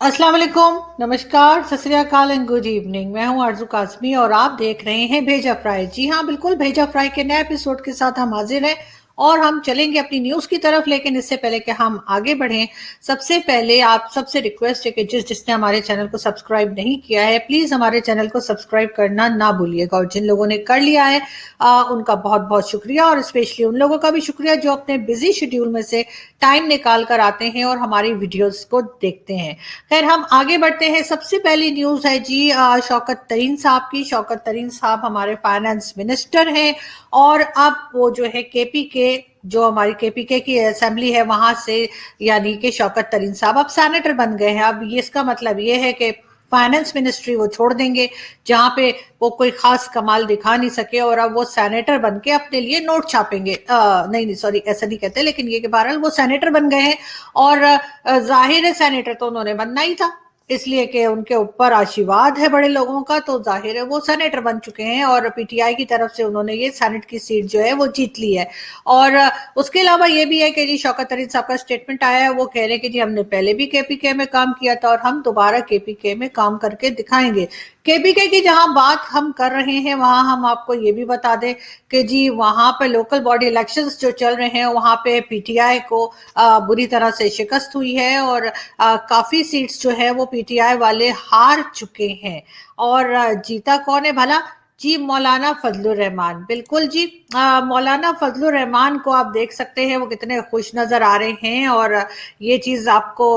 अस्सलाम वालेकुम, नमस्कार, सत श्री अकाल एंड गुड इवनिंग। मैं हूं आरजू काज़मी और आप देख रहे हैं भेजा फ्राई। जी हाँ, बिल्कुल भेजा फ्राई के नए एपिसोड के साथ हम हाजिर हैं और हम चलेंगे अपनी न्यूज़ की तरफ। लेकिन इससे पहले कि हम आगे बढ़ें, सबसे पहले आप सबसे रिक्वेस्ट है कि जिसने हमारे चैनल को सब्सक्राइब नहीं किया है, प्लीज़ हमारे चैनल को सब्सक्राइब करना ना भूलिएगा। और जिन लोगों ने कर लिया है उनका बहुत बहुत शुक्रिया, और स्पेशली उन लोगों का भी शुक्रिया जो अपने बिजी शेड्यूल में से टाइम निकाल कर आते हैं और हमारी वीडियोज़ को देखते हैं। खैर, हम आगे बढ़ते हैं। सबसे पहली न्यूज़ है जी शौकत तरीन साहब की। शौकत तरीन साहब हमारे फाइनेंस मिनिस्टर हैं और अब वो जो है केपीके, जो हमारी केपीके की असेंबली है वहां से, यानी कि शौकत तरीन साहब अब सेनेटर बन गए हैं। अब ये इसका मतलब ये है कि फाइनेंस मिनिस्ट्री वो छोड़ देंगे, जहां पे वो कोई खास कमाल दिखा नहीं सके, और अब वो सेनेटर बन के अपने लिए नोट छापेंगे। नहीं नहीं, सॉरी, ऐसा नहीं कहते, लेकिन ये कि बहरहाल वो सेनेटर बन गए हैं। और जाहिर है सेनेटर तो उन्होंने बनना ही था, इसलिए कि उनके ऊपर आशीर्वाद है बड़े लोगों का, तो जाहिर है वो सेनेटर बन चुके हैं और पीटीआई की तरफ से उन्होंने ये सेनेट की सीट जो है वो जीत ली है। और उसके अलावा ये भी है कि जी शौकत तरीन साहब का स्टेटमेंट आया है, वो कह रहे हैं कि जी हमने पहले भी केपीके में काम किया था और हम दोबारा केपीके में काम करके दिखाएंगे। केपीके की जहां बात हम कर रहे हैं, वहां हम आपको ये भी बता दें कि जी वहां पे लोकल बॉडी इलेक्शंस जो चल रहे हैं, वहां पे पीटीआई को बुरी तरह से शिकस्त हुई है और काफी सीट्स जो है वो पीटीआई वाले हार चुके हैं। और जीता कौन है भला? जी मौलाना फजलुर रहमान। बिल्कुल जी, मौलाना फजलुर रहमान को आप देख सकते हैं वो कितने खुश नजर आ रहे हैं। और ये चीज आपको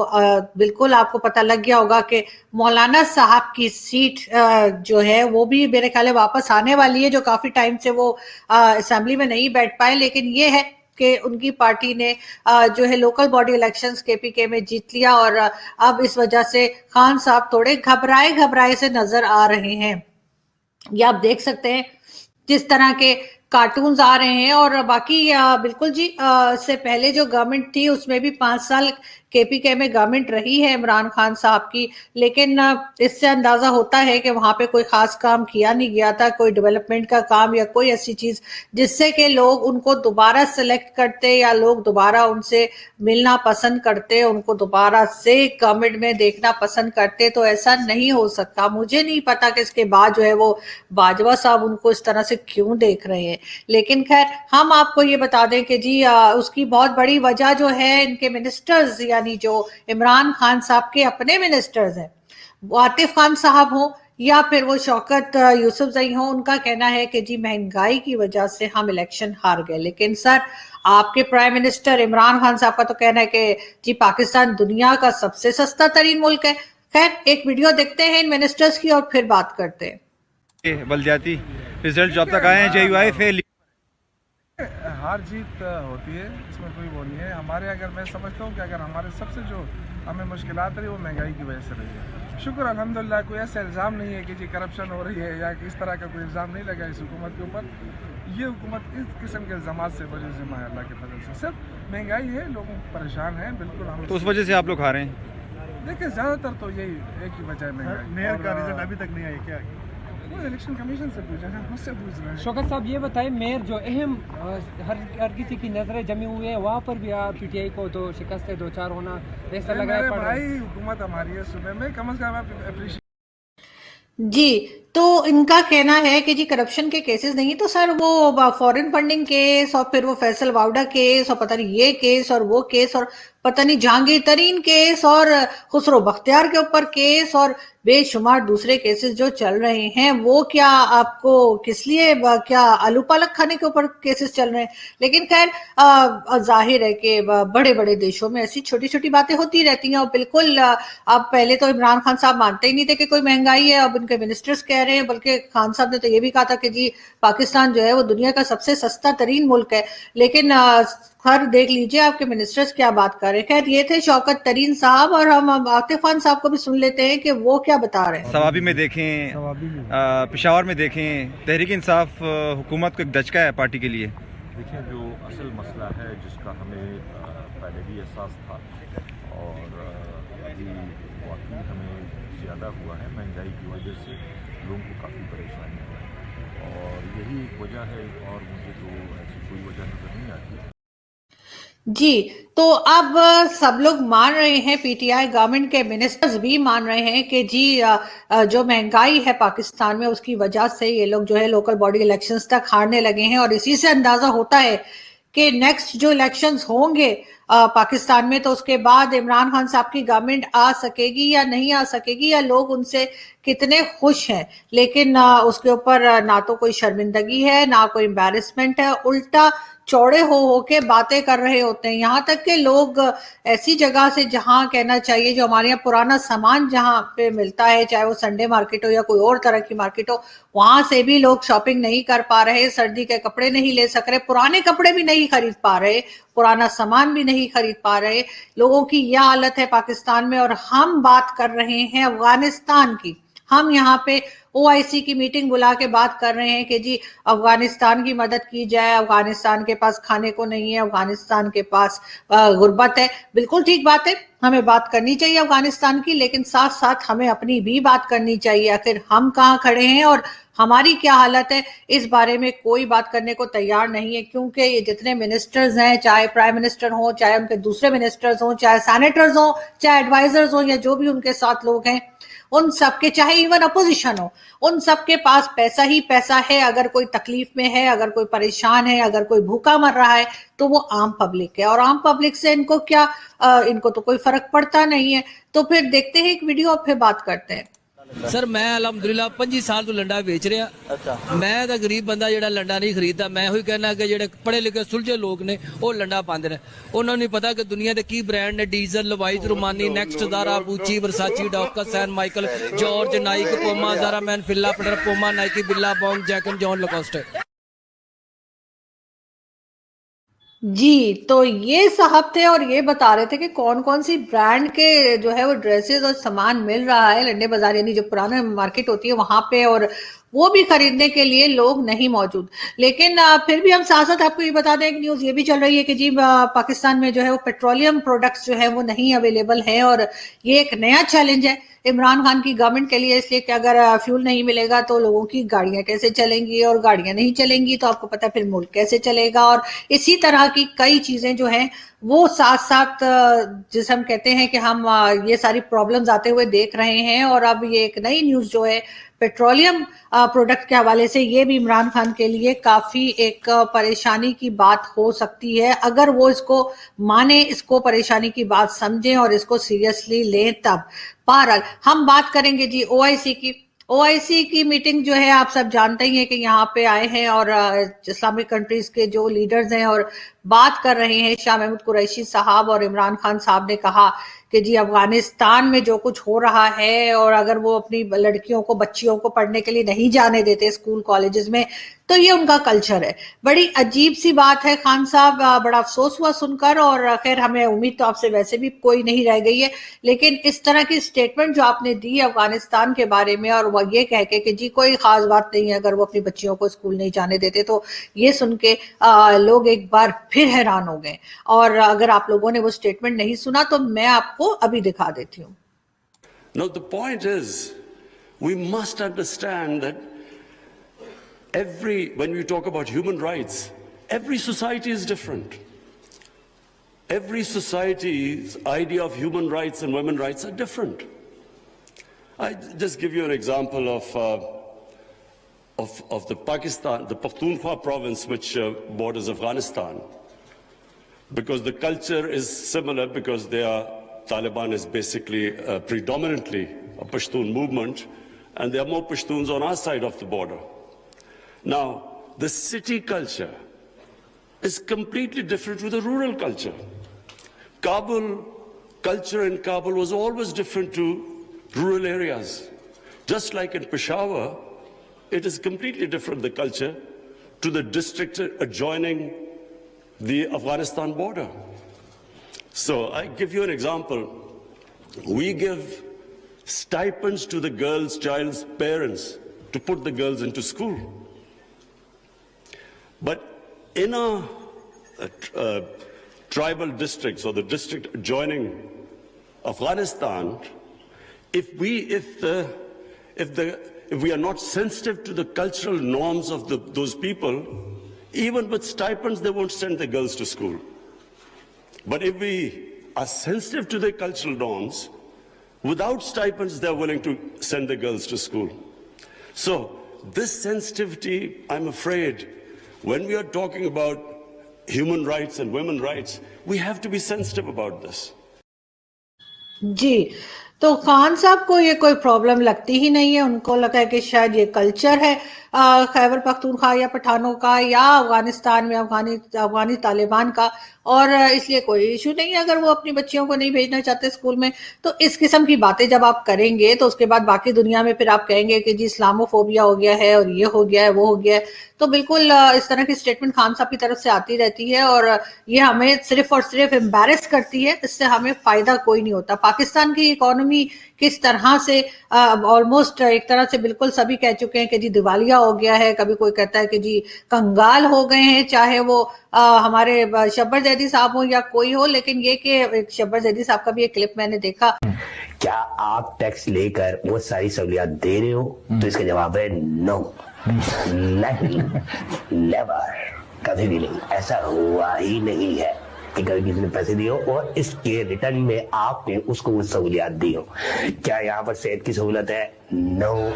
बिल्कुल आपको पता लग गया होगा कि मौलाना साहब की सीट जो है वो भी मेरे ख्याल है वापस आने वाली है, जो काफी टाइम से वो असेंबली में नहीं बैठ पाए। लेकिन ये है कि उनकी पार्टी ने जो है लोकल बॉडी इलेक्शंस केपीके में जीत लिया, और अब इस वजह से खान साहब थोड़े घबराए घबराए से नजर आ रहे हैं। ये आप देख सकते हैं जिस तरह के कार्टून्स आ रहे हैं। और बाकी बिल्कुल जी, इससे पहले जो गवर्नमेंट थी उसमें भी 5 साल केपीके में गवर्नमेंट रही है इमरान खान साहब की, लेकिन इससे अंदाजा होता है कि वहां पे कोई खास काम किया नहीं गया था, कोई डेवलपमेंट का काम या कोई ऐसी चीज जिससे कि लोग उनको दोबारा सेलेक्ट करते या लोग दोबारा उनसे मिलना पसंद करते, उनको दोबारा से गवर्नमेंट में देखना पसंद करते। तो ऐसा नहीं हो सकता। मुझे नहीं पता कि इसके बाद जो है वो बाजवा साहब उनको इस तरह से क्यों देख रहे हैं। लेकिन खैर, हम आपको ये बता दें कि जी उसकी बहुत बड़ी वजह जो है इनके मिनिस्टर्स, यानी जो इमरान खान साहब के अपने मिनिस्टर्स हैं, वो आतिफ खान साहब हो या फिर वो शौकत यूसुफजई हो, उनका कहना है कि जी महंगाई की वजह से हम इलेक्शन हार गए। लेकिन सर, आपके प्राइम मिनिस्टर इमरान खान साहब का तो कहना है कि जी पाकिस्तान दुनिया का सबसे सस्ता तरीन मुल्क है। खैर, एक वीडियो देखते हैं इन मिनिस्टर्स की और फिर बात करते हैं। बलजाती रिजल्ट जो अब तक आए हैं JUI फेल। हार जीत होती है, इसमें कोई वो नहीं है। हमारे अगर मैं समझता हूँ कि अगर हमारे सबसे जो हमें मुश्किलात रही वो महंगाई की वजह से रही है। शुक्र अल्हम्दुलिल्लाह कोई ऐसा इल्ज़ाम नहीं है कि जी करप्शन हो रही है या इस तरह का कोई इल्ज़ाम नहीं लगा इस हुकूमत के ऊपर। ये हुकूमत इस किस्म के इल्ज़ाम से बड़ी ज़िम्मा है अल्लाह के फजल से। सिर्फ महंगाई है, लोग परेशान हैं, बिल्कुल हम तो उस वजह से आप लोग हारे हैं। देखिए ज़्यादातर तो यही एक ही वजह है महंगाई। मेयर का रिजल्ट अभी तक नहीं आया क्या? वो इलेक्शन कमीशन से पूछा है, मुझसे पूछ रहे हैं। शौकत साहब ये बताएं, मेयर जो अहम हर किसी की नजरें जमी हुई है, वहाँ पर भी आप पीटीआई को तो शिकस्त दो चार होना ऐसा लग रहा है। भाई हुकूमत हमारी है, सुबह में कम से कम आप अप्रिशिएट। जी, तो इनका कहना है कि जी करप्शन के केसेस नहीं, तो सर वो फॉरेन फंडिंग केस और फिर वो फैसल वावडा केस और पता नहीं ये केस और वो केस और पता नहीं जहांगीर तरीन केस और खुसरो बख्तियार के ऊपर केस और बेशुमार दूसरे केसेस जो चल रहे हैं, वो क्या आपको किस लिए क्या आलू पालक खाने के ऊपर केसेस चल रहे हैं। लेकिन खैर, जाहिर है कि बड़े बड़े देशों में ऐसी छोटी छोटी बातें होती रहती हैं। और बिल्कुल अब पहले तो इमरान खान साहब मानते ही नहीं थे कि कोई महंगाई है, अब उनके मिनिस्टर्स कह रहे हैं। बल्कि खान साहब ने तो ये भी कहा था कि जी पाकिस्तान जो है वो दुनिया का सबसे सस्ता तरीन मुल्क है। लेकिन खैर, देख लीजिए आपके मिनिस्टर्स क्या बात कर रहे हैं। खैर, ये थे शौकत तरीन साहब, और हम आतिफ खान साहब को भी सुन लेते हैं कि वो क्या बता रहे हैं। सवाबी में देखें, पेशावर में देखें, तहरीक इंसाफ हुकूमत को एक दचका है पार्टी के लिए। देखिए, जो असल मसला है जिसका हमें पहले भी एहसास था और अभी वाकई हमें ज़्यादा हुआ है, महंगाई की वजह से लोगों को काफ़ी परेशानी है और यही एक वजह है और मुझे तो ऐसी कोई वजह नज़र नहीं आती। जी, तो अब सब लोग मान रहे हैं, पीटीआई गवर्नमेंट के मिनिस्टर्स भी मान रहे हैं कि जी जो महंगाई है पाकिस्तान में उसकी वजह से ये लोग जो है लोकल बॉडी इलेक्शंस तक हारने लगे हैं, और इसी से अंदाजा होता है कि नेक्स्ट जो इलेक्शंस होंगे पाकिस्तान में, तो उसके बाद इमरान खान साहब की गवर्नमेंट आ सकेगी या नहीं आ सकेगी, या लोग उनसे कितने खुश हैं। लेकिन उसके ऊपर ना तो कोई शर्मिंदगी है, ना कोई एम्बैरेसमेंट है, उल्टा चौड़े हो के बातें कर रहे होते हैं। यहाँ तक के लोग ऐसी जगह से, जहाँ कहना चाहिए जो हमारे यहाँ पुराना सामान जहाँ पे मिलता है, चाहे वो संडे मार्केट हो या कोई और तरह की मार्केट हो, वहां से भी लोग शॉपिंग नहीं कर पा रहे, सर्दी के कपड़े नहीं ले सक रहे, पुराने कपड़े भी नहीं खरीद पा रहे, पुराना सामान भी नहीं खरीद पा रहे। लोगों की यह हालत है पाकिस्तान में। और हम बात कर रहे हैं अफगानिस्तान की। हम यहाँ पे ओआईसी की मीटिंग बुला के बात कर रहे हैं कि जी अफगानिस्तान की मदद की जाए, अफगानिस्तान के पास खाने को नहीं है, अफगानिस्तान के पास गुर्बत है। बिल्कुल ठीक बात है, हमें बात करनी चाहिए अफगानिस्तान की, लेकिन साथ साथ हमें अपनी भी बात करनी चाहिए। आखिर हम कहाँ खड़े हैं और हमारी क्या हालत है, इस बारे में कोई बात करने को तैयार नहीं है। क्योंकि ये जितने मिनिस्टर्स हैं, चाहे प्राइम मिनिस्टर हो, चाहे उनके दूसरे मिनिस्टर्स हो, चाहे सैनेटर्स हो, चाहे एडवाइजर्स हो, या जो भी उनके साथ लोग हैं, उन सबके, चाहे इवन अपोजिशन हो, उन सबके पास पैसा ही पैसा है। अगर कोई तकलीफ में है, अगर कोई परेशान है, अगर कोई भूखा मर रहा है, तो वो आम पब्लिक है। और आम पब्लिक से इनको क्या, इनको तो कोई फर्क पड़ता नहीं है। तो फिर देखते हैं एक वीडियो और फिर बात करते हैं। सर मैं अलहमदुलिल्लाह 25 साल तो लंडा बेच रहा। मैं तो गरीब बंदा जो लंडा नहीं खरीदता। मैं ਉਹੀ कहना कि ਜਿਹੜੇ पढ़े लिखे सुलझे लोग ने वो लंडा पाते हैं। उन्होंने नहीं पता कि दुनिया के की ब्रांड ने, डीजल, लवाइज, रोमानी, नेक्स्ट, ज़ारा, गुच्ची, वर्साची, Daukaus, San Michael, George, Naik, पोमा, ज़ारा मैन, फिला पटर, पोमा, नाइकी, बिल्ला बॉन्ग, जैक एंड जॉन लकोस्टे। जी, तो ये साहब थे और ये बता रहे थे कि कौन कौन सी ब्रांड के जो है वो ड्रेसेस और सामान मिल रहा है लंडे बाजार, यानी जो पुराना मार्केट होती है वहां पे, और वो भी खरीदने के लिए लोग नहीं मौजूद। लेकिन फिर भी हम साथ साथ आपको ये बता दें, एक न्यूज ये भी चल रही है कि जी पाकिस्तान में जो है वो पेट्रोलियम प्रोडक्ट्स जो है वो नहीं अवेलेबल है, और ये एक नया चैलेंज है इमरान खान की गवर्नमेंट के लिए, इसलिए कि अगर फ्यूल नहीं मिलेगा तो लोगों की गाड़ियां कैसे चलेंगी, और गाड़ियां नहीं चलेंगी तो आपको पता है फिर मुल्क कैसे चलेगा। और इसी तरह की कई चीजें जो हैं वो साथ साथ, जिसे हम कहते हैं कि हम ये सारी प्रॉब्लम्स आते हुए देख रहे हैं। और अब ये एक नई न्यूज जो है पेट्रोलियम प्रोडक्ट के हवाले से, ये भी इमरान खान के लिए काफी एक परेशानी की बात हो सकती है, अगर वो इसको माने, इसको परेशानी की बात समझें और इसको सीरियसली लें तब। बहरहाल हम बात करेंगे जी ओआईसी की। ओआईसी की मीटिंग जो है आप सब जानते ही हैं कि यहाँ पे आए हैं और इस्लामिक कंट्रीज के जो लीडर्स हैं और बात कर रहे हैं। शाह महमूद कुरैशी साहब और इमरान खान साहब ने कहा कि जी अफगानिस्तान में जो कुछ हो रहा है, और अगर वो अपनी लड़कियों को, बच्चियों को पढ़ने के लिए नहीं जाने देते स्कूल कॉलेजेस में, तो ये उनका कल्चर है। बड़ी अजीब सी बात है खान साहब, बड़ा अफसोस हुआ सुनकर। और खैर हमें उम्मीद तो आपसे वैसे भी कोई नहीं रह गई है, लेकिन इस तरह की स्टेटमेंट जो आपने दी अफगानिस्तान के बारे में, और वो ये कह के कि जी कोई खास बात नहीं है अगर वो अपनी बच्चियों को स्कूल नहीं जाने देते, तो ये सुन के लोग एक बार फिर हैरान हो गए। और अगर आप लोगों ने वो स्टेटमेंट नहीं सुना तो मैं आपको अभी दिखा देती हूँ। Now the point is, we must understand that when we talk about human rights, every society is different. Every society's idea of human rights and women's rights are different. I just give you an example of the Pakhtunkhwa province, which borders Afghanistan, because the culture is similar, because Taliban is basically predominantly a Pashtun movement, and there are more Pashtuns on our side of the border. Now, the city culture is completely different with the rural culture. Culture in Kabul was always different to rural areas. Just like in Peshawar, it is completely different, the culture, to the district adjoining the Afghanistan border. So I give you an example. We give stipends to the child's parents to put the girls into school. But in our tribal districts or the district adjoining Afghanistan, if we are not sensitive to the cultural norms of those people, even with stipends, they won't send their girls to school. But if we are sensitive to their cultural norms, without stipends, they're willing to send their girls to school. So this sensitivity, I'm afraid, when we are talking about human rights and women's rights, we have to be sensitive about this. जी, तो खान साहब को ये कोई problem लगती ही नहीं है। उनको लगा है कि शायद ये कल्चर है खैबर पख्तूनख्वा या पठानों का या अफगानिस्तान में अफगानी तालिबान का, और इसलिए कोई इशू नहीं है अगर वो अपनी बच्चियों को नहीं भेजना चाहते स्कूल में। तो इस किस्म की बातें जब आप करेंगे तो उसके बाद बाकी दुनिया में फिर आप कहेंगे कि जी इस्लामोफोबिया हो गया है और ये हो गया है वो हो गया है। तो बिल्कुल इस तरह की स्टेटमेंट खान साहब की तरफ से आती रहती है और ये हमें सिर्फ और सिर्फ एम्बैरेस करती है, इससे हमें फायदा कोई नहीं होता। पाकिस्तान की इकोनॉमी किस तरह से ऑलमोस्ट एक तरह से बिल्कुल सभी कह चुके हैं कि जी दिवालिया हो गया है, कभी कोई कहता है कि जी कंगाल हो गए हैं, चाहे वो हमारे शब्बर जैदी साहब हो या कोई हो। लेकिन ये कि शब्बर जैदी साहब का भी एक क्लिप मैंने देखा। क्या आप टैक्स लेकर वो सारी सहूलियात दे रहे हो? तो इसका जवाब है नो, नहीं, नेवर, कभी भी नहीं। ऐसा हुआ ही नहीं है कि कभी किसी ने पैसे दिए हो और इसके रिटर्न में आपने उसको वो सहूलियात दी हो। क्या यहाँ पर सेहत की सहूलत है? नो।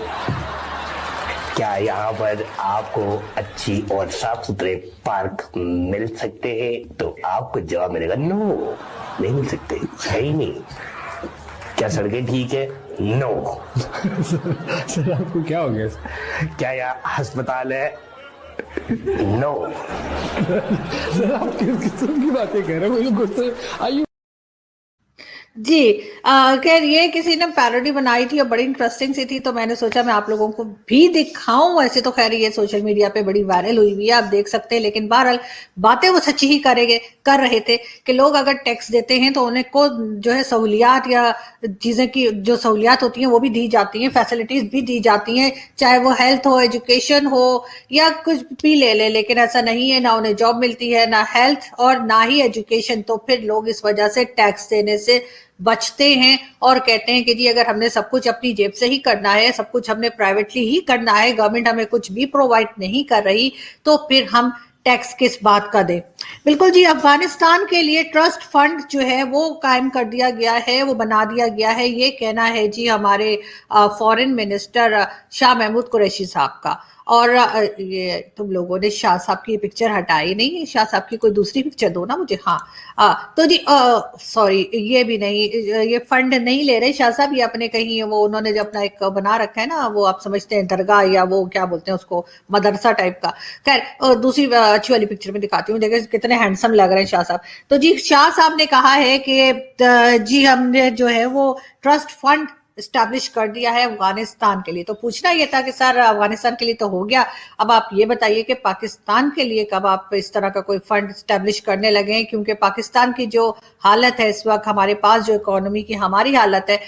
क्या यहाँ पर आपको अच्छी और साफ सुथरे पार्क मिल सकते हैं? तो आपको जवाब मिलेगा नो, नहीं मिल सकते, है ही नहीं। क्या सड़कें ठीक है? नो। सर आपको क्या हो गया? क्या यहाँ अस्पताल है? नो। सर आप किस किस्म की बातें कर रहे हो? मुझे गुस्से आयु जी खैर ये किसी ने पैरोडी बनाई थी और बड़ी इंटरेस्टिंग सी थी, तो मैंने सोचा मैं आप लोगों को भी दिखाऊं। वैसे तो खैर ये सोशल मीडिया पे बड़ी वायरल हुई हुई है, आप देख सकते हैं, लेकिन बहरहाल बातें वो सच्ची ही कर रहे थे कि लोग अगर टैक्स देते हैं तो उन्हें को जो है सहूलियात या चीजें की जो सहूलियात होती हैं वो भी दी जाती हैं, फैसिलिटीज भी दी जाती हैं, चाहे वो हेल्थ हो, एजुकेशन हो या कुछ भी ले ले। लेकिन ऐसा नहीं है, ना उन्हें जॉब मिलती है, ना हेल्थ और ना ही एजुकेशन। तो फिर लोग इस वजह से टैक्स देने से बचते हैं और कहते हैं कि जी अगर हमने सब कुछ अपनी जेब से ही करना है, सब कुछ हमने प्राइवेटली ही करना है, गवर्नमेंट हमें कुछ भी प्रोवाइड नहीं कर रही, तो फिर हम टैक्स किस बात का दें। बिल्कुल जी, अफगानिस्तान के लिए ट्रस्ट फंड जो है वो कायम कर दिया गया है, वो बना दिया गया है, ये कहना है जी हमारे फॉरेन मिनिस्टर शाह महमूद कुरैशी साहब का। और ये तुम लोगों ने शाह साहब की पिक्चर हटाई नहीं, शाह साहब की कोई दूसरी पिक्चर दो ना मुझे। हाँ तो जी सॉरी, ये भी नहीं, ये फंड नहीं ले रहे शाह साहब, ये अपने कहीं वो उन्होंने जो अपना एक बना रखा है ना, वो आप समझते हैं दरगाह या वो क्या बोलते हैं उसको, मदरसा टाइप का। खैर दूसरी अच्छी वाली पिक्चर में दिखाती हूँ, देखिए कितने हैंडसम लग रहे हैं शाह साहब। तो जी शाह साहब ने कहा है कि जी हमने जो है वो ट्रस्ट फंड इस्टेब्लिश कर दिया है अफगानिस्तान के लिए। तो पूछना ये था कि सर अफगानिस्तान के लिए तो हो गया, अब आप ये बताइए कि पाकिस्तान के लिए कब आप इस तरह का कोई फंड इस्टेब्लिश करने लगे हैं? क्योंकि पाकिस्तान की जो हालत है इस वक्त, हमारे पास जो इकोनॉमी की हमारी हालत है,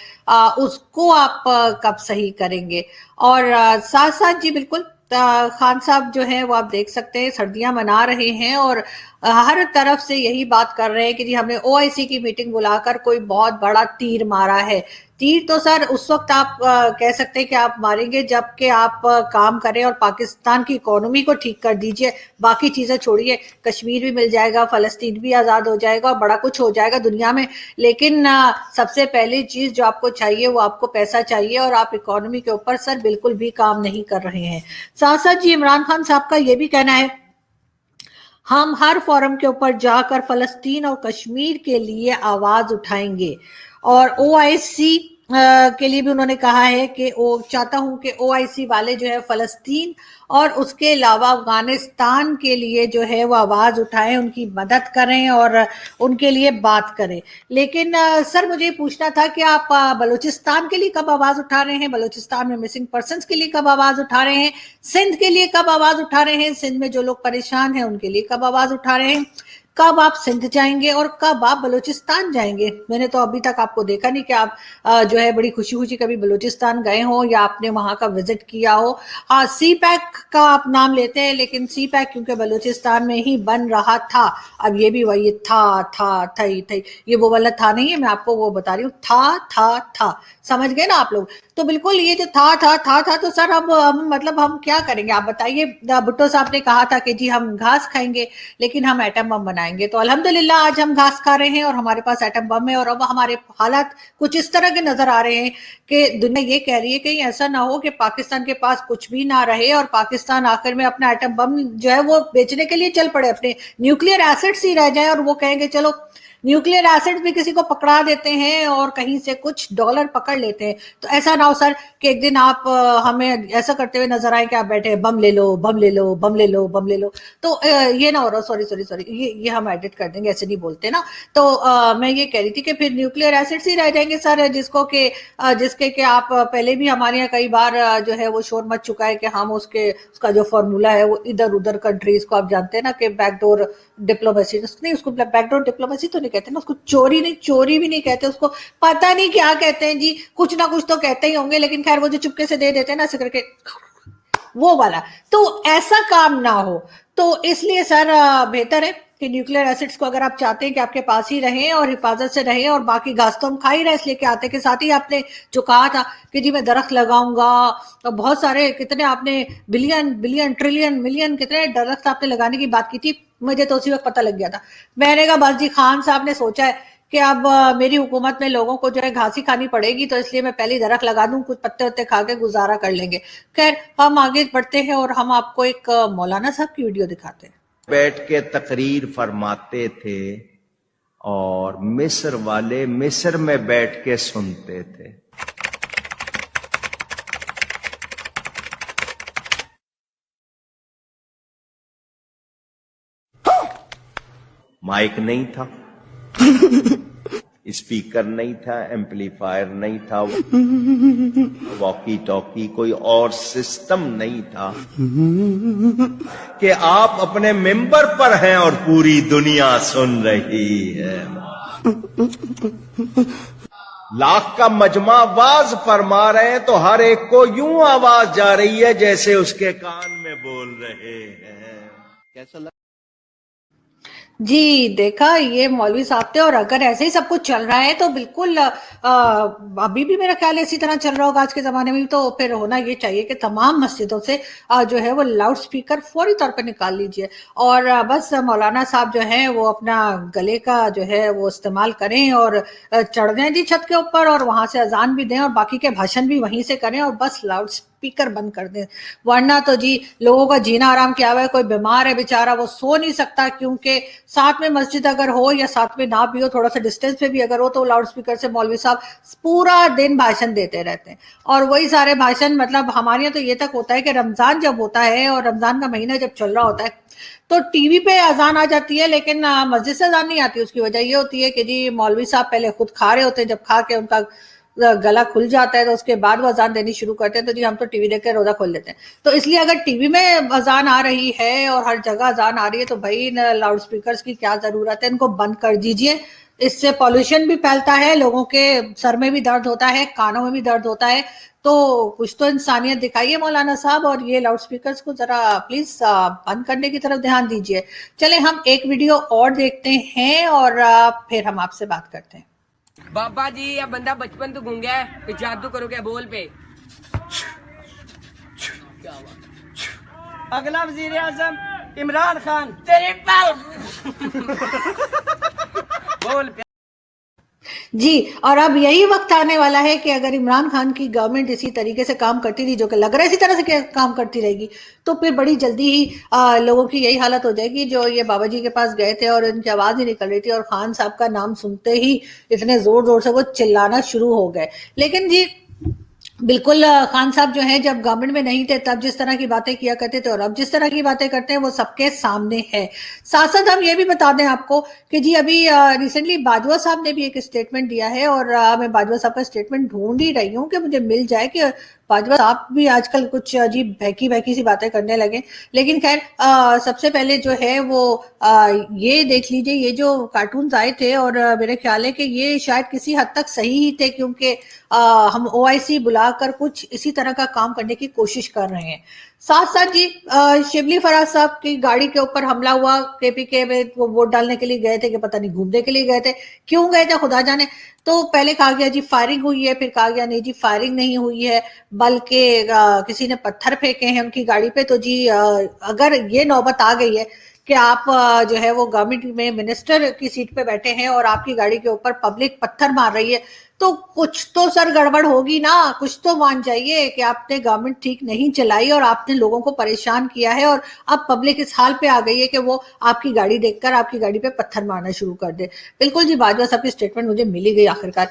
उसको आप कब सही करेंगे? और साथ साथ जी बिल्कुल खान साहब जो है वो आप देख सकते हैं सर्दियां मना रहे हैं और हर तरफ से यही बात कर रहे हैं कि जी हमने ओआईसी की मीटिंग बुलाकर कोई बहुत बड़ा तीर मारा है। तीर तो सर उस वक्त आप कह सकते हैं कि आप मारेंगे जबकि आप काम करें और पाकिस्तान की इकोनॉमी को ठीक कर दीजिए, बाकी चीजें छोड़िए, कश्मीर भी मिल जाएगा, फलस्तीन भी आजाद हो जाएगा और बड़ा कुछ हो जाएगा दुनिया में। लेकिन सबसे पहली चीज जो आपको चाहिए वो आपको पैसा चाहिए, और आप इकोनॉमी के ऊपर सर बिल्कुल भी काम नहीं कर रहे हैं। साथ साथ जी इमरान खान साहब का ये भी कहना है हम हर फोरम के ऊपर जाकर फलस्तीन और कश्मीर के लिए आवाज उठाएंगे, और ओआईसी के लिए भी उन्होंने कहा है कि वो चाहता हूं कि ओआईसी वाले जो है फलस्तीन और उसके अलावा अफगानिस्तान के लिए जो है वो आवाज उठाएं, उनकी मदद करें और उनके लिए बात करें। लेकिन सर मुझे पूछना था कि आप बलूचिस्तान के लिए कब आवाज उठा रहे हैं? बलूचिस्तान में मिसिंग पर्सन्स के लिए कब आवाज उठा रहे हैं? सिंध के लिए कब आवाज उठा रहे हैं? सिंध में जो लोग परेशान हैं उनके लिए कब आवाज उठा रहे हैं? कब आप सिंध जाएंगे और कब आप बलूचिस्तान जाएंगे? मैंने तो अभी तक आपको देखा नहीं कि आप जो है बड़ी खुशी खुशी कभी बलूचिस्तान गए हो या आपने वहां का विजिट किया हो। हाँ, सी पैक का आप नाम लेते हैं, लेकिन सी पैक क्योंकि बलूचिस्तान में ही बन रहा था, अब ये भी वही था ये वो वाला था नहीं है, मैं आपको वो बता रही हूँ, था समझ गए ना आप लोग? तो बिल्कुल ये जो था तो सर अब हम मतलब हम क्या करेंगे आप बताइए। भुट्टो साहब ने कहा था कि जी हम घास खाएंगे लेकिन हम एटम बम बनाएंगे, तो अल्हम्दुलिल्लाह आज हम घास खा रहे हैं और हमारे पास एटम बम है, और अब हमारे हालात कुछ इस तरह के नजर आ रहे हैं कि दुनिया ये कह रही है कि ऐसा ना हो कि पाकिस्तान के पास कुछ भी ना रहे और पाकिस्तान आखिर में अपना एटम बम जो है वो बेचने के लिए चल पड़े, अपने न्यूक्लियर एसेट्स ही रह जाए और वो कहेंगे चलो न्यूक्लियर एसिड भी किसी को पकड़ा देते हैं और कहीं से कुछ डॉलर पकड़ लेते हैं। तो ऐसा ना हो सर कि एक दिन आप हमें ऐसा करते हुए नजर आए कि आप बैठे बम ले लो बम ले लो बम ले लो बम ले लो, तो ये ना हो रहा। सॉरी ये हम एडिट कर देंगे, ऐसे नहीं बोलते ना। तो मैं ये कह रही थी कि फिर न्यूक्लियर एसिड्स ही रह जाएंगे सर, जिसको कि जिसके कि आप पहले भी हमारे यहाँ कई बार जो है वो शोर मच चुका है कि हम उसका जो फॉर्मूला है वो इधर उधर कंट्रीज को आप जानते हैं ना कि बैकडोर डिप्लोमेसी नहीं, उसको बैकडोर डिप्लोमेसी तो नहीं कहते ना, उसको चोरी भी नहीं कहते, उसको पता नहीं क्या कहते हैं जी, कुछ ना कुछ तो कहते ही होंगे, लेकिन खैर वो जो चुपके से दे देते हैं ना ऐसे करके वो वाला, तो ऐसा काम ना हो। तो इसलिए सर बेहतर है कि न्यूक्लियर एसिड्स को अगर आप चाहते हैं कि आपके पास ही रहें और हिफाजत से रहें, और बाकी घास तो हम खा ही रहे इसलिए कि आते के साथ ही आपने जो कहा था कि जी मैं दरख्त लगाऊंगा, तो बहुत सारे कितने आपने बिलियन ट्रिलियन मिलियन कितने दरख्त आपने लगाने की बात की थी, मुझे तो उसी वक्त पता लग गया था। मैंने कहा बस जी खान साहब ने सोचा है कि अब मेरी हुकूमत में लोगों को जो है घास ही खानी पड़ेगी, तो इसलिए मैं पहले दरख्त लगा दूं, कुछ पत्ते उत्ते खा के गुजारा कर लेंगे। खैर हम आगे बढ़ते हैं और हम आपको एक मौलाना साहब की वीडियो दिखाते हैं। बैठ के तकरीर फरमाते थे और मिस्र वाले मिस्र में बैठ के सुनते थे। माइक नहीं था, स्पीकर नहीं था, एम्पलीफायर नहीं था, वॉकी टॉकी कोई और सिस्टम नहीं था कि आप अपने मेंबर पर हैं और पूरी दुनिया सुन रही है। लाख का मजमा आवाज फरमा रहे हैं तो हर एक को यूं आवाज जा रही है जैसे उसके कान में बोल रहे हैं। कैसा लगा जी देखा, ये मौलवी साहब थे, और अगर ऐसे ही सब कुछ चल रहा है तो बिल्कुल अभी भी मेरा ख्याल है इसी तरह चल रहा होगा आज के जमाने में भी, तो फिर होना ये चाहिए कि तमाम मस्जिदों से जो है वो लाउड स्पीकर फौरी तौर पर निकाल लीजिए और बस मौलाना साहब जो है वो अपना गले का जो है वो इस्तेमाल करें और चढ़ जाएं जी छत के ऊपर और वहां से अजान भी दें और बाकी के भाषण भी वहीं से करें और बस लाउड स्पीकर बंद कर दें। वरना तो जी लोगों का जीना आराम क्या हुआ है, कोई बीमार है बेचारा वो सो नहीं सकता क्योंकि साथ में मस्जिद अगर हो या साथ में ना भी हो, थोड़ा सा डिस्टेंस पे भी अगर हो, तो लाउड स्पीकर से मौलवी साहब पूरा दिन भाषण देते रहते हैं। और वही सारे भाषण मतलब हमारे यहाँ तो ये तक होता है कि रमजान जब होता है और रमजान का महीना जब चल रहा होता है तो टीवी पे अजान आ जाती है लेकिन मस्जिद से अजान नहीं आती। उसकी वजह ये होती है कि जी मौलवी साहब पहले खुद खा रहे होते हैं, जब खा के उनका गला खुल जाता है तो उसके बाद वो अजान देनी शुरू करते हैं, तो जी हम तो टीवी देख के रोजा खोल लेते हैं। तो इसलिए अगर टीवी में अजान आ रही है और हर जगह अजान आ रही है तो भाई लाउड स्पीकर्स की क्या जरूरत है, इनको बंद कर दीजिए। इससे पॉल्यूशन भी फैलता है, लोगों के सर में भी दर्द होता है, कानों में भी दर्द होता है। तो कुछ तो इंसानियत दिखाइए मौलाना साहब और ये लाउड स्पीकर्स को जरा प्लीज बंद करने की तरफ ध्यान दीजिए। चले हम एक वीडियो और देखते हैं और फिर हम आपसे बात करते हैं। बाबा जी ये बंदा बचपन तो गूंगा है, कोई जादू करो क्या बोल पे। अगला वजीर आजम इमरान खान तेरे बोल पे। जी और अब यही वक्त आने वाला है कि अगर इमरान खान की गवर्नमेंट इसी तरीके से काम करती रही, जो कि लग रहा है इसी तरह से काम करती रहेगी, तो फिर बड़ी जल्दी ही लोगों की यही हालत हो जाएगी जो ये बाबा जी के पास गए थे और इनकी आवाज ही निकल रही थी और खान साहब का नाम सुनते ही इतने जोर जोर से वो चिल्लाना शुरू हो गए। लेकिन जी बिल्कुल खान साहब जो है जब गवर्नमेंट में नहीं थे तब जिस तरह की बातें किया करते थे और अब जिस तरह की बातें करते हैं वो सबके सामने है। साथ साथ हम ये भी बता दें आपको कि जी अभी रिसेंटली बाजवा साहब ने भी एक स्टेटमेंट दिया है और मैं बाजवा साहब का स्टेटमेंट ढूंढ ही रही हूँ कि मुझे मिल जाए कि बाजवा साहब भी आजकल कुछ अजीब बहकी सी बातें करने लगे। लेकिन खैर सबसे पहले जो है वो ये देख लीजिए, ये जो कार्टून्स आए थे और मेरे ख्याल है कि ये शायद किसी हद तक सही ही थे क्योंकि हम OIC बुलाकर कुछ इसी तरह का काम करने की कोशिश कर रहे हैं। साथ साथ जी शिबली फराज साहब की गाड़ी के ऊपर हमला हुआ, केपीके में वो वोट डालने के लिए गए थे कि पता नहीं घूमने के लिए गए थे, क्यों गए थे खुदा जाने। तो पहले कहा गया जी फायरिंग हुई है, फिर कहा गया नहीं जी फायरिंग नहीं हुई है, बल्कि किसी ने पत्थर फेंके हैं उनकी गाड़ी पे। तो जी अगर ये नौबत आ गई है कि आप जो है वो गवर्नमेंट में मिनिस्टर की सीट पे बैठे हैं और आपकी गाड़ी के ऊपर पब्लिक पत्थर मार रही है, तो कुछ तो सर गड़बड़ होगी ना। कुछ तो मान जाइए कि आपने गवर्नमेंट ठीक नहीं चलाई और आपने लोगों को परेशान किया है, और अब पब्लिक इस हाल पे आ गई है कि वो आपकी गाड़ी देखकर आपकी गाड़ी पे पत्थर मारना शुरू कर दे। बिल्कुल जी, बाजवा साहब की स्टेटमेंट मुझे मिली गई आखिरकार।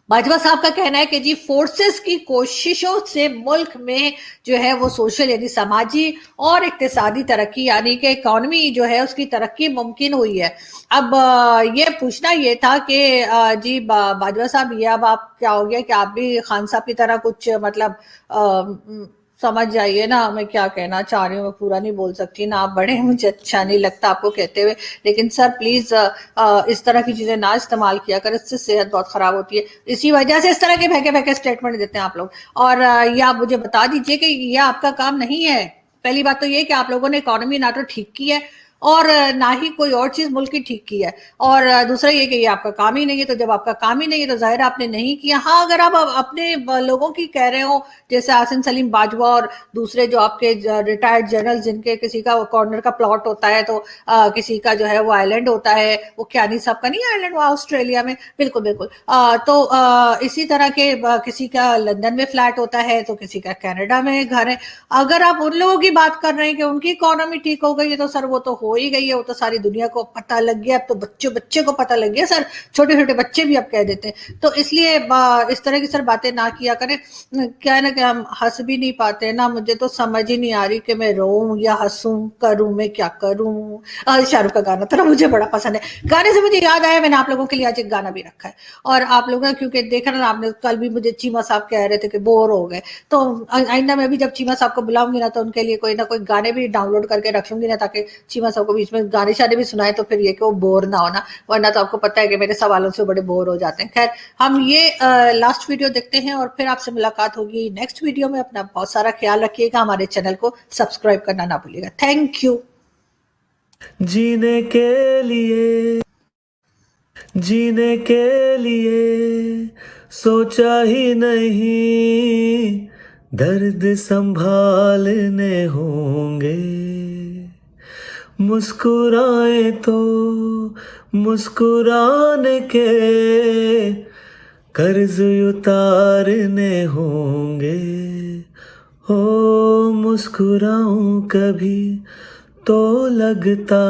बाजवा साहब का कहना है कि जी फोर्सेस की कोशिशों से मुल्क में जो है वो सोशल यानी समाजी और इक्तिसादी तरक्की यानी कि इकोनॉमी जो है उसकी तरक्की मुमकिन हुई है। अब ये पूछना ये था कि जी बाजवा साहब, ये अब आप क्या हो गया कि आप भी खान साहब की तरह कुछ मतलब समझ जाइए ना मैं क्या कहना चाह रही हूँ। मैं पूरा नहीं बोल सकती ना, आप बड़े मुझे अच्छा नहीं लगता आपको कहते हुए, लेकिन सर प्लीज इस तरह की चीजें ना इस्तेमाल किया कर, इससे सेहत बहुत खराब होती है। इसी वजह से इस तरह के बहके बहके स्टेटमेंट देते हैं आप लोग। और ये आप मुझे बता दीजिए कि ये आपका काम नहीं है। पहली बात तो ये कि आप लोगों ने इकोनॉमी ना तो ठीक की है और ना ही कोई और चीज मुल्क की ठीक की है, और दूसरा ये कि ये आपका काम ही नहीं है। तो जब आपका काम ही नहीं है तो जाहिर आपने नहीं किया। हाँ, अगर आप अपने लोगों की कह रहे हो जैसे आसिम सलीम बाजवा और दूसरे जो आपके रिटायर्ड जनरल जिनके किसी का कॉर्नर का प्लॉट होता है तो किसी का जो है वो आइलैंड होता है, वो क्यानी साहब का नहीं आइलैंड वो ऑस्ट्रेलिया में, बिल्कुल बिल्कुल। तो इसी तरह के किसी का लंदन में फ्लैट होता है तो किसी का कनाडा में घर है। अगर आप उन लोगों की बात कर रहे हैं कि उनकी इकोनॉमी ठीक हो गई है तो सर वो तो हो ही गई है, वो तो सारी दुनिया को पता लग गया। अब तो बच्चे को पता लग गया सर, छोटे छोटे बच्चे भी अब कह देते हैं। तो इसलिए इस तरह की सर बातें ना किया करें। क्या है ना कि हम हंस भी नहीं पाते ना, मुझे तो समझ ही नहीं आ रही कि मैं रोऊं या हंसूं, करूं मैं क्या करूं। शाहरुख का गाना तो मुझे बड़ा पसंद है। गाने से मुझे याद आया, मैंने आप लोगों के लिए आज एक गाना भी रखा है। और आप लोग क्योंकि देखा ना आपने, कल भी मुझे चीमा साहब कह रहे थे कि बोर हो गए, तो आइंदा मैं भी जब चीमा साहब को बुलाऊंगी ना तो उनके लिए कोई ना कोई गाने भी डाउनलोड करके रख लूंगी ना, ताकि चीमा साहब को बीच में गाने शाने भी सुनाए तो फिर ये कि वो बोर ना होना। वरना तो आपको पता है कि मेरे सवालों से बड़े बोर हो जाते हैं। खैर, हम ये लास्ट वीडियो देखते हैं और फिर आपसे मुलाकात होगी नेक्स्ट वीडियो में। अपना बहुत सारा ख्याल रखिएगा, हमारे चैनल को सब्सक्राइब करना ना भूलिएगा। Thank you. जीने के लिए सोचा ही नहीं, दर्द संभालने होंगे। मुस्कुराए तो मुस्कुराने के कर्ज उतारने होंगे। हो मुस्कुराऊं कभी तो लगता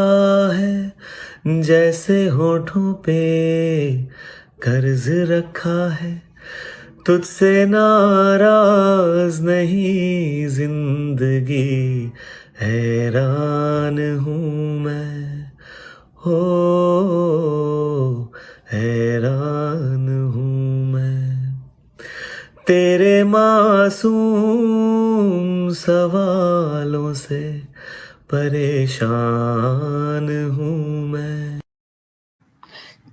है जैसे होठों पे कर्ज रखा है। तुझसे नाराज नहीं जिंदगी, हैरान हूँ मैं, हो हैरान हूँ मैं। तेरे मासूम सवालों से परेशान हूँ मैं।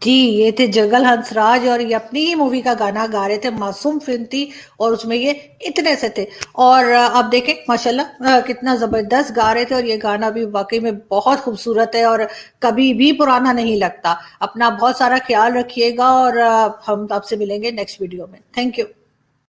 जी, ये थे जगल हंसराज और ये अपनी ही मूवी का गाना गा रहे थे। मासूम फिल्म थी और उसमें ये इतने से थे। और अब देखें माशाल्लाह कितना जबरदस्त गा रहे थे, और ये गाना भी वाकई में बहुत खूबसूरत है और कभी भी पुराना नहीं लगता। अपना बहुत सारा ख्याल रखिएगा और हम आपसे मिलेंगे नेक्स्ट वीडियो में। Thank you.